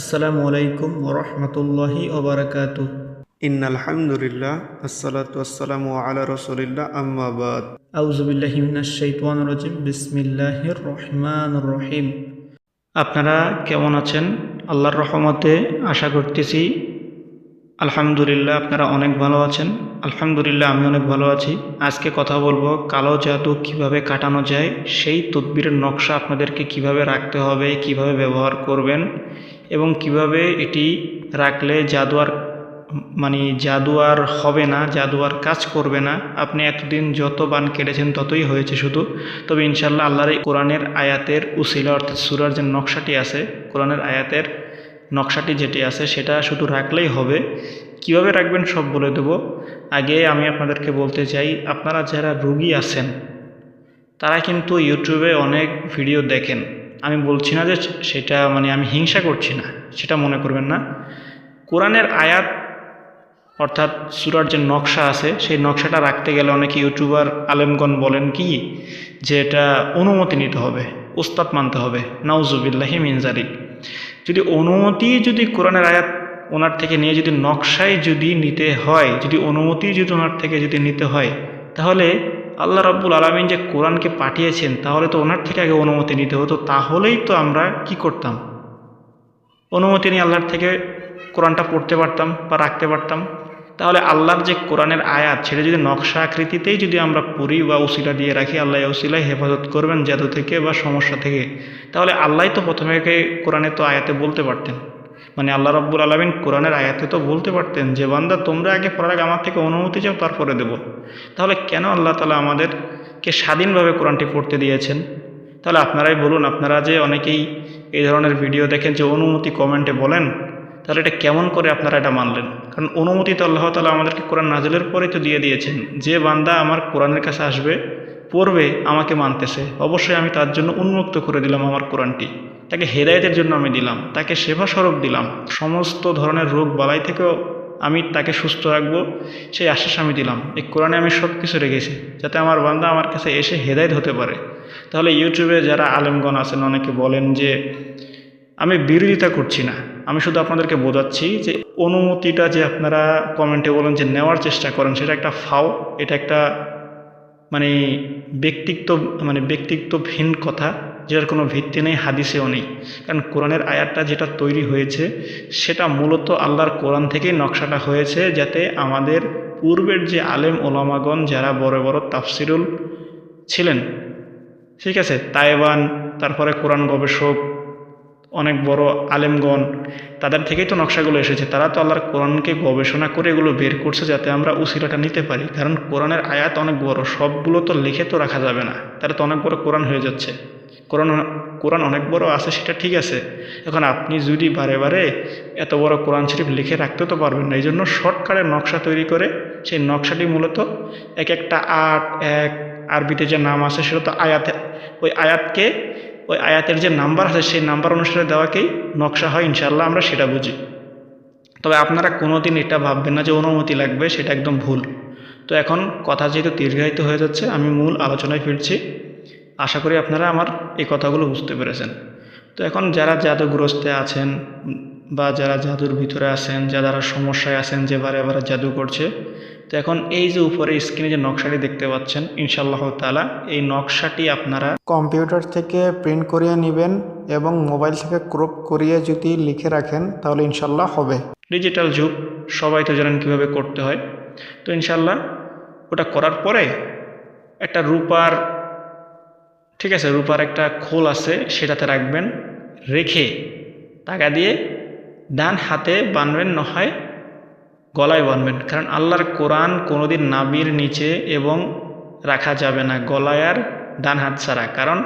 আসসালামু আলাইকুম ওরহমতুল্লাহি ওবরাকাতু। ইন্নালহামদুলিল্লাহ আসসালাতু আসসালামু আলা রসুলিল্লাহ আম্মা বাদ। আউযু বিল্লাহি মিনাশ শাইতানির রাজিম। বিসমিল্লাহির রহমানির রহিম। আপনারা কেমন আছেন? আল্লাহর রহমতে আশা করতেছি আলহামদুলিল্লাহ আপনারা অনেক ভালো আছেন। আলহামদুলিল্লাহ আমি অনেক ভালো আছি। আজকে কথা বলবো কালো জাদু কিভাবে কাটানো যায়, সেই তদবিরের নকশা আপনাদেরকে কিভাবে রাখতে হবে, কিভাবে ব্যবহার করবেন এবং কিভাবে এটি রাখলে জাদু আর হবে না, জাদু আর কাজ করবে না। আপনি এতদিন যত বান কেটেছেন ততই হয়েছে শুধু। তবে ইনশাল্লাহ আল্লাহর এই কোরআনের আয়াতের উসিলা অর্থাৎ সূরার যে নকশাটি আছে, কোরআনের আয়াতের নকশাটি যেটি আছে সেটা শুধু রাখলেই হবে। কিভাবে রাখবেন সব বলে দেব। আগে আমি আপনাদেরকে বলতে চাই, আপনারা যারা রোগী আছেন তারা কিন্তু ইউটিউবে অনেক ভিডিও দেখেন। আমি বলছি না যে সেটা আমি হিংসা করছি না, সেটা মনে করবেন না। কোরআনের আয়াত অর্থাৎ সূরার যে নকশা আছে সেই নকশাটা রাখতে গেলে অনেক ইউটিউবার আলেমগণ বলেন কি যে এটা অনুমতি নিতে হবে, উস্তাদ মানতে হবে। নাউজুবিল্লাহি মিন যালিক। যদি কোরআনের আয়াত ওনার থেকে নিয়ে যদি নকশায় যদি নিতে হয়, যদি অনুমতি যদি ওনার থেকে যদি নিতে হয়, তাহলে আল্লাহ রাব্বুল আলামিন যে কোরআনকে পাঠিয়েছেন তাহলে তো ওনার থেকে আগে অনুমতি নিতে হতো। তাহলেই তো আমরা কি করতাম, অনুমতি নিয়ে আল্লাহর থেকে কোরআনটা পড়তে পারতাম বা রাখতে পারতাম। তাহলে আল্লাহর যে কোরআনের আয়াত সেটা যদি নকশা আকৃতিতেই যদি আমরা পড়ি বা উসিলা দিয়ে রাখি, আল্লাহ উসিলায় হেফাজত করবেন জাদু থেকে বা সমস্যা থেকে, তাহলে আল্লাহ তো প্রথমে কোরআনে তো আয়াতে বলতে পারতেন, আল্লাহ রাব্বুল আলামিন কোরআনের আয়াতে তো বলতে পারতেন যে বান্দা তোমরা আগে পড়ার আগে আমার থেকে অনুমতি চাও তারপরে দেব। তাহলে কেন আল্লাহ তাআলা আমাদেরকে স্বাধীনভাবে কোরআনটি পড়তে দিয়েছেন? তাহলে আপনারাই বলুন, আপনারা যে অনেকেই এই ধরনের ভিডিও দেখেন যে অনুমতি কমেন্টে বলেন, তাহলে এটা কেমন করে আপনারা এটা মানলেন? কারণ অনুমতি তো আল্লাহ তাআলা আমাদেরকে কোরআন নাজিলের পরেই তো দিয়ে দিয়েছেন। যে বান্দা আমার কোরআনের কাছে আসবে, পড়বে, আমাকে মানতেছে, অবশ্যই আমি তার জন্য উন্মুক্ত করে দিলাম আমার কোরআনটি, তাকে হেদায়েতের জন্য আমি দিলাম, তাকে সেবা স্বরূপ দিলাম, সমস্ত ধরনের রোগ বালাই থেকেও আমি তাকে সুস্থ রাখবো সেই আশ্বাস আমি দিলাম। এই কোরআনে আমি সব কিছু রেখেছি যাতে আমার বান্দা আমার কাছে এসে হেদায়েত হতে পারে। তাহলে ইউটিউবে যারা আলেমগণ আছেন অনেকে বলেন যে আমি বিরোধিতা করছি না, আমি শুধু আপনাদেরকে বোঝাচ্ছি যে অনুমতিটা যে আপনারা কমেন্টে বলেন যে নেওয়ার চেষ্টা করেন, সেটা একটা ফাও, এটা একটা মানে ব্যক্তিত্বহীন কথা, যেটার কোনো ভিত্তি নেই, হাদিসেও নেই। কারণ কোরআনের আয়াতটা যেটা তৈরি হয়েছে সেটা মূলত আল্লাহর কোরআন থেকেই নকশাটা হয়েছে, যাতে আমাদের পূর্বের যে আলেম ওলামাগণ যারা বড় বড় তাফসিরুল ছিলেন, ঠিক আছে, তাইবান, তারপরে কোরআন গবেষক, অনেক বড় আলেমগণ, তাদের থেকেই তো নকশাগুলো এসেছে। তারা তো আল্লাহর কোরআনকে গবেষণা করে এগুলো বের করছে যাতে আমরা উসিলাটা নিতে পারি। কারণ কোরআনের আয়াত অনেক বড়, সবগুলো তো লিখে তো রাখা যাবে না, তারা তো অনেক বড় কোরআন হয়ে যাচ্ছে। কোরআন অনেক বড় আছে সেটা ঠিক আছে, এখন আপনি যদি বারে বারে এত বড় কোরআন শরীফ লিখে রাখতে তো পারবেন না। এই জন্য শর্টকাটের নকশা তৈরি করে সেই নকশাটি মূলত এক একটা আরবিতে যে নাম আছে সেটা তো আয়াতে, ওই আয়াতের যে নাম্বার আছে সেই নাম্বার অনুসারে দেওয়াকেই নকশা হয়। ইনশাআল্লাহ আমরা সেটা বুঝি। তবে আপনারা কোনোদিন এটা ভাববেন না যে অনুমতি লাগবে, সেটা একদম ভুল। তো এখন কথা যেহেতু দীর্ঘায়িত হয়ে যাচ্ছে, আমি মূল আলোচনায় ফিরছি। আশা করি আপনারা আমার এই কথাগুলো বুঝতে পেরেছেন। তো এখন যারা জাদুগ্রস্তে আছেন বা যারা জাদুর ভিতরে আছেন, যারা সমস্যায় আছেন, যে বারে বারে জাদু করছে, তো এখন এই যে উপরে স্ক্রিনে যে নকশাটি দেখতে পাচ্ছেন, ইনশাআল্লাহ তাআলা এই নকশাটি আপনারা কম্পিউটার থেকে প্রিন্ট করিয়ে নেবেন এবং মোবাইল থেকে ক্রপ করিয়ে যদি লিখে রাখেন তাহলে ইনশাআল্লাহ হবে। ডিজিটাল যুগ, সবাই তো জানেন কীভাবে করতে হয়। তো ইনশাআল্লাহ ওটা করার পরে একটা রূপার, ঠিক আছে, রূপার একটা খোল আছে সেটাতে রাখবেন, রেখে টাকা দিয়ে ডান হাতে বাঁধবেন, নয় গলায় বাঁধবেন। কারণ আল্লাহর কোরআন কোনোদিন নাভির নিচে এবং রাখা যাবে না, গলায় আর ডান হাত ছাড়া। কারণ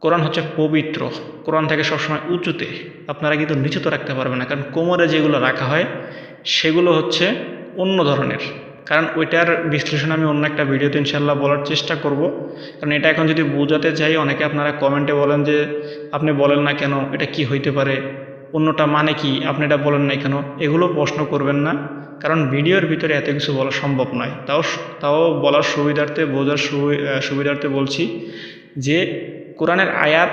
কোরআন হচ্ছে পবিত্র, কোরআন থাকে সবসময় উঁচুতে, আপনারা কিন্তু নিচে তো রাখতে পারবেন না। কারণ কোমরে যেগুলো রাখা হয় সেগুলো হচ্ছে অন্য ধরনের। কারণ ওইটার বিশ্লেষণ আমি অন্য একটা ভিডিওতে ইনশাআল্লাহ বলার চেষ্টা করব। কারণ এটা এখন যদি বোঝাতে যাই, অনেকে আপনারা কমেন্টে বলেন যে আপনি বলেন না কেন, এটা কি হইতে পারে, অন্যটা মানে কি, আপনি এটা বলেন না কেন, এগুলো প্রশ্ন করবেন না। কারণ ভিডিওর ভিতরে এত কিছু বলা সম্ভব নয়। তাও বলার সুবিধার্থে, বোঝার সুবিধার্থে বলছি যে কোরআনের আয়াত,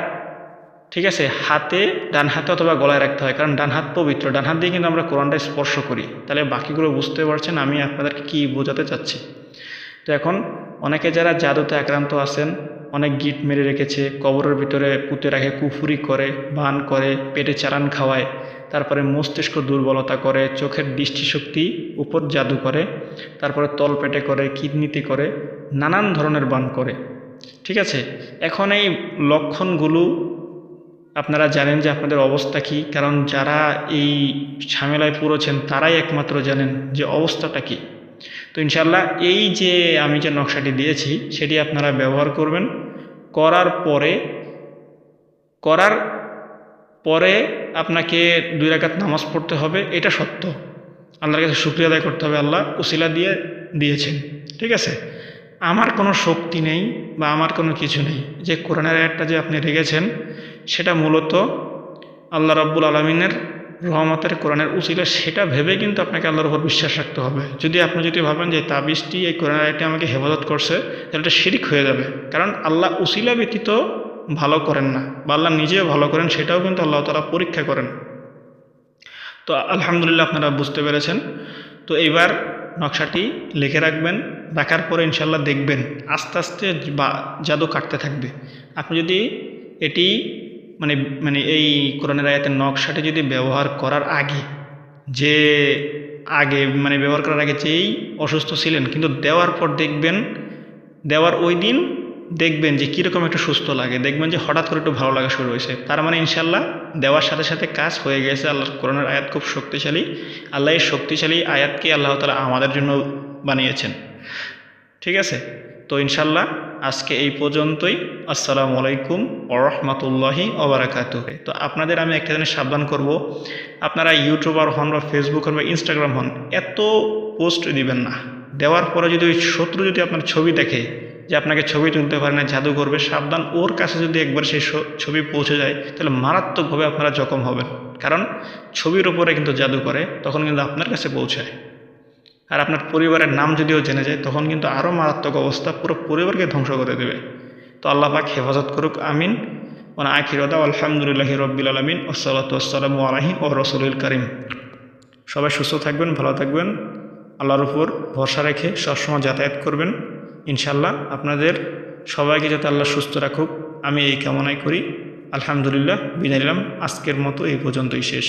ঠিক আছে, হাতে, ডান হাতে অথবা গলায় রাখতে হয়, কারণ ডান হাত পবিত্র, ডান হাত দিয়ে কিন্তু আমরা কোরআনটা স্পর্শ করি। তাহলে বাকিগুলো বুঝতে পারছেন আমি আপনাদেরকে কী বোঝাতে চাচ্ছি। তো এখন অনেকে যারা জাদুতে আক্রান্ত আছেন, অনেক গিট মেরে রেখেছে, কবরের ভিতরে পুঁতে রাখে, কুফুরি করে, বান করে, পেটে চালান খাওয়ায়, তারপরে মস্তিষ্ক দুর্বলতা করে, চোখের দৃষ্টিশক্তি উপর জাদু করে, তারপরে তলপেটে করে, কিডনিতে করে, নানান ধরনের বান করে। ঠিক আছে, এখন এই লক্ষণগুলো আপনারা জানেন যে আপনাদের অবস্থা কী, কারণ যারা এই ঝামেলায় পড়েছেন তারাই একমাত্র জানেন যে অবস্থাটা কী। তো ইনশাল্লাহ এই যে আমি যে নকশাটি দিয়েছি সেটি আপনারা ব্যবহার করবেন। করার পরে আপনাকে 2 রাকাত নামাজ পড়তে হবে, এটা সত্য। আল্লাহর কাছে শুকরিয়া আদায় করতে হবে, আল্লাহ উসিলা দিয়েছেন। ঠিক আছে, আমার কোনো শক্তি নেই বা আমার কোনো কিছু নেই। যে কোরআনের আয়াতটা যে আপনি রেখেছেন সেটা মূলত আল্লাহ রাব্বুল আলামিনের রহমতের কোরআনের উসিলা, সেটা ভেবে কিন্তু আপনাকে আল্লাহর উপর বিশ্বাস রাখতে হবে। আপনি যদি ভাবেন যে তাবিজটি এই কোরআনের আয়াতটি আমাকে হেফাজত করছে, তাহলে এটা শিরিক হয়ে যাবে। কারণ আল্লাহ উসিলা ব্যতীত ভালো করেন না, বা আল্লাহ নিজেও ভালো করেন, সেটাও কিন্তু আল্লাহ তাআলা পরীক্ষা করেন। তো আলহামদুলিল্লাহ আপনারা বুঝতে পেরেছেন। তো এইবার নকশাটি লিখে রাখবেন, রাখার পরে ইনশাল্লাহ দেখবেন আস্তে আস্তে জাদু কাটতে থাকবে। আপনি যদি এটি মানে এই কোরআনের আয়াতের নকশাটি যদি ব্যবহার করার আগে ব্যবহার করার আগে যেই অসুস্থ ছিলেন, কিন্তু দেওয়ার পর দেখবেন, দেওয়ার ওই দিন দেখবেন যে কীরকম একটু সুস্থ লাগে, দেখবেন যে হঠাৎ করে একটু ভালো লাগা শুরু হয়েছে। তার মানে ইনশাল্লাহ দেওয়ার সাথে সাথে কাজ হয়ে গেছে। আল্লাহর কোরআনের আয়াত খুব শক্তিশালী। আল্লাহ এই শক্তিশালী আয়াতকে আল্লাহ তাআলা আমাদের জন্য বানিয়েছেন। ঠিক আছে, তো ইনশাল্লাহ আজকে এই পর্যন্তই। আসসালামু আলাইকুম ওয়া রাহমাতুল্লাহি ওয়া বারাকাতুহু। তো আপনাদের আমি একটা জিনিস সাবধান করব, আপনারা ইউটিউবার হন বা ফেসবুক হন বা ইনস্টাগ্রাম হন, এত পোস্ট দিবেন না। দেওয়ার পরে যদি ওই শত্রু যদি আপনার ছবি দেখে যে আপনাকে ছবি তুলতে পারে না, জাদু করবে, সাবধান। ওর কাছে যদি একবার সেই ছবি পৌঁছে যায় তাহলে মারাত্মকভাবে আপনারা জখম হবেন। কারণ ছবির উপরে কিন্তু জাদু করে, তখন কিন্তু আপনার কাছে পৌঁছায়। আর আপনার পরিবারের নাম যদিও জেনে যায় তখন কিন্তু আরও মারাত্মক অবস্থা, পুরো পরিবারকে ধ্বংস করে দেবে। তো আল্লাহ পাক হেফাজত করুক, আমিন। ওয়া আখিরু দাওয়া আলহামদুলিল্লাহি রাব্বিল আলামিন ওয়াসসালাতু ওয়াসসালামু আলাইহি ওয়া রাসূলিল কারীম। সবাই সুস্থ থাকবেন, ভালো থাকবেন, আল্লাহর উপর ভরসা রেখে সবসময় যাতায়াত করবেন। ইনশাল্লাহ আপনাদের সবাইকে যাতে আল্লাহ সুস্থ রাখুক, আমি এই কামনাই করি। আলহামদুলিল্লাহ, বিদায় নিলাম। আজকের মতো এই পর্যন্তই শেষ।